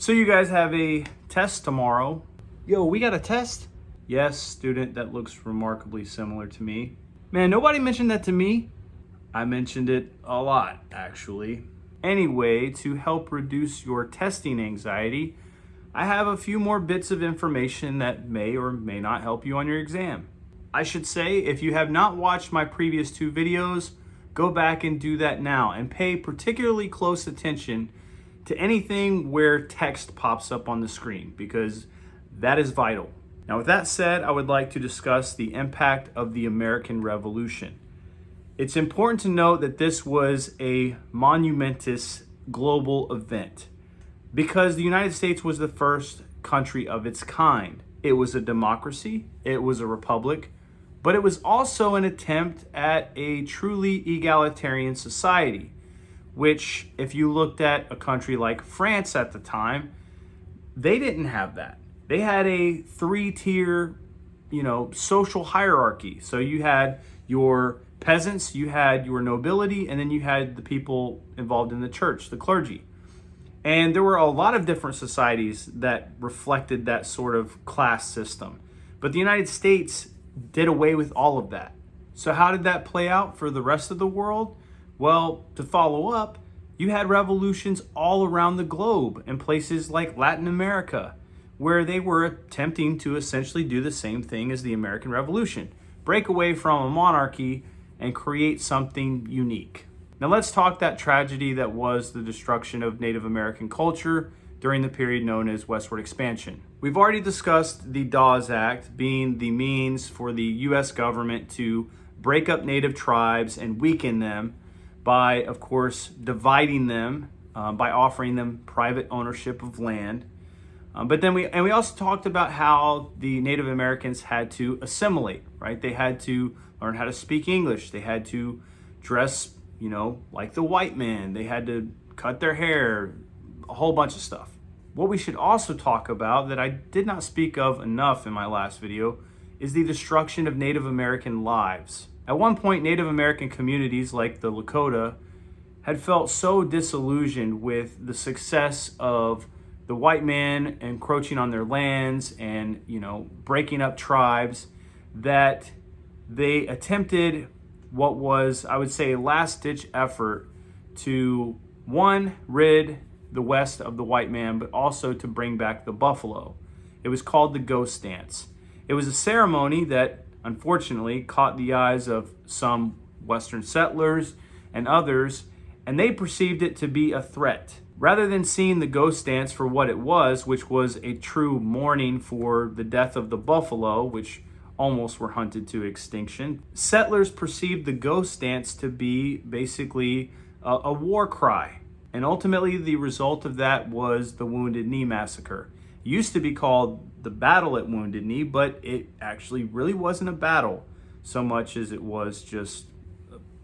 So you guys have a test tomorrow. Yo, we got a test? Yes, student that looks remarkably similar to me. Man, nobody mentioned that to me. I mentioned it a lot, actually. Anyway, to help reduce your testing anxiety, I have a few more bits of information that may or may not help you on your exam. I should say, if you have not watched my previous two videos, go back and do that now and pay particularly close attention to anything where text pops up on the screen, because that is vital. Now, with that said, I would like to discuss the impact of the American Revolution. It's important to note that this was a monumentous global event because the United States was the first country of its kind. It was a democracy, it was a republic, but it was also an attempt at a truly egalitarian society, which, if you looked at a country like France at the time, they didn't have that. They had a three-tier, social hierarchy. So you had your peasants, you had your nobility, and then you had the people involved in the church, the clergy. And there were a lot of different societies that reflected that sort of class system. But the United States did away with all of that. So how did that play out for the rest of the world? Well, to follow up, you had revolutions all around the globe in places like Latin America, where they were attempting to essentially do the same thing as the American Revolution, break away from a monarchy and create something unique. Now let's talk that tragedy that was the destruction of Native American culture during the period known as westward expansion. We've already discussed the Dawes Act being the means for the US government to break up Native tribes and weaken them by, of course, dividing them, by offering them private ownership of land. But then we also talked about how the Native Americans had to assimilate, right? They had to learn how to speak English. They had to dress, like the white man. They had to cut their hair, a whole bunch of stuff. What we should also talk about that I did not speak of enough in my last video is the destruction of Native American lives. At one point, Native American communities like the Lakota had felt so disillusioned with the success of the white man encroaching on their lands and, breaking up tribes that they attempted what was, I would say, a last-ditch effort to, one, rid the West of the white man, but also to bring back the buffalo. It was called the Ghost Dance. It was a ceremony that, unfortunately, caught the eyes of some Western settlers and others, and they perceived it to be a threat. Rather than seeing the Ghost Dance for what it was, which was a true mourning for the death of the buffalo, which almost were hunted to extinction, settlers perceived the Ghost Dance to be basically a war cry. And ultimately, the result of that was the Wounded Knee Massacre. It used to be called the Battle at Wounded Knee, but it actually really wasn't a battle so much as it was just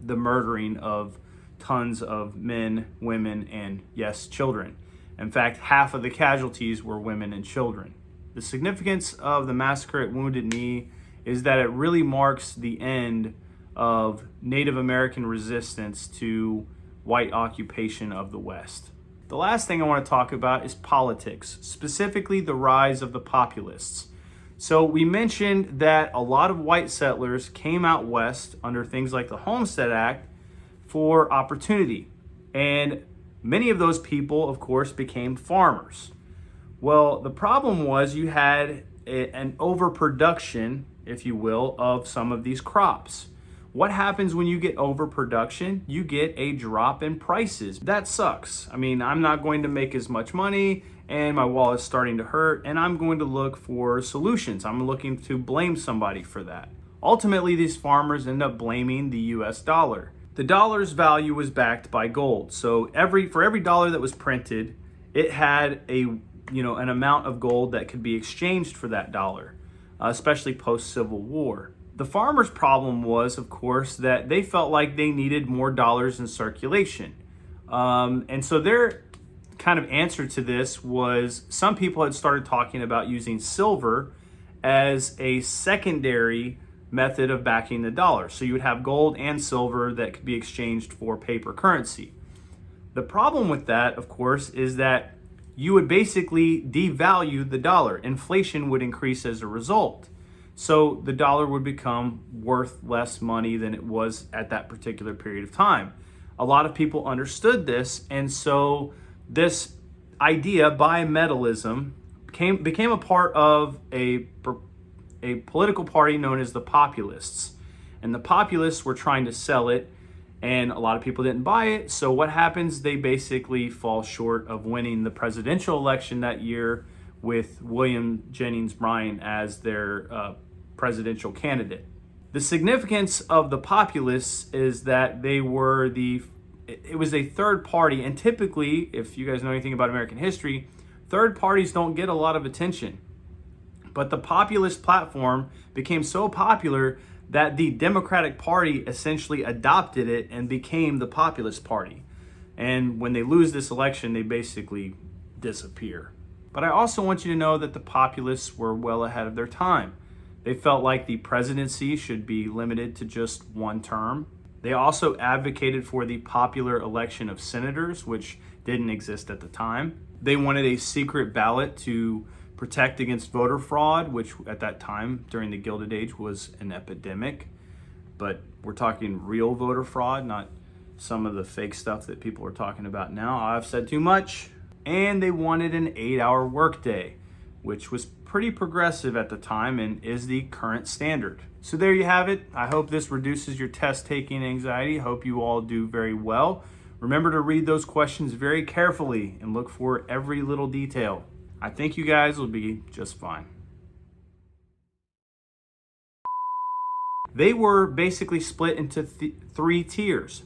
the murdering of tons of men, women, and yes, children. In fact, half of the casualties were women and children. The significance of the massacre at Wounded Knee is that it really marks the end of Native American resistance to white occupation of the West. The last thing I want to talk about is politics, specifically the rise of the populists. So we mentioned that a lot of white settlers came out west under things like the Homestead Act for opportunity. And many of those people, of course, became farmers. Well, the problem was you had an overproduction, if you will, of some of these crops. What happens when you get overproduction? You get a drop in prices. That sucks. I mean, I'm not going to make as much money and my wallet's starting to hurt, and I'm going to look for solutions. I'm looking to blame somebody for that. Ultimately, these farmers end up blaming the US dollar. The dollar's value was backed by gold. So for every dollar that was printed, it had an amount of gold that could be exchanged for that dollar, especially post-Civil War. The farmers' problem was, of course, that they felt like they needed more dollars in circulation. And so their kind of answer to this was some people had started talking about using silver as a secondary method of backing the dollar. So you would have gold and silver that could be exchanged for paper currency. The problem with that, of course, is that you would basically devalue the dollar. Inflation would increase as a result. So the dollar would become worth less money than it was at that particular period of time. A lot of people understood this, and so this idea, bimetallism, became a part of a political party known as the Populists. And the Populists were trying to sell it, and a lot of people didn't buy it. So what happens? They basically fall short of winning the presidential election that year with William Jennings Bryan as their presidential candidate. The significance of the Populists is that it was a third party, and typically, if you guys know anything about American history, third parties don't get a lot of attention. But the populist platform became so popular that the Democratic Party essentially adopted it and became the Populist Party. And when they lose this election, they basically disappear. But I also want you to know that the populists were well ahead of their time. They felt like the presidency should be limited to just one term. They also advocated for the popular election of senators, which didn't exist at the time. They wanted a secret ballot to protect against voter fraud, which at that time, during the Gilded Age, was an epidemic. But we're talking real voter fraud, not some of the fake stuff that people are talking about now. I've said too much. And they wanted an 8-hour workday, which was pretty progressive at the time and is the current standard. So there you have it. I hope this reduces your test taking anxiety. Hope you all do very well. Remember to read those questions very carefully and look for every little detail. I think you guys will be just fine. They were basically split into three tiers.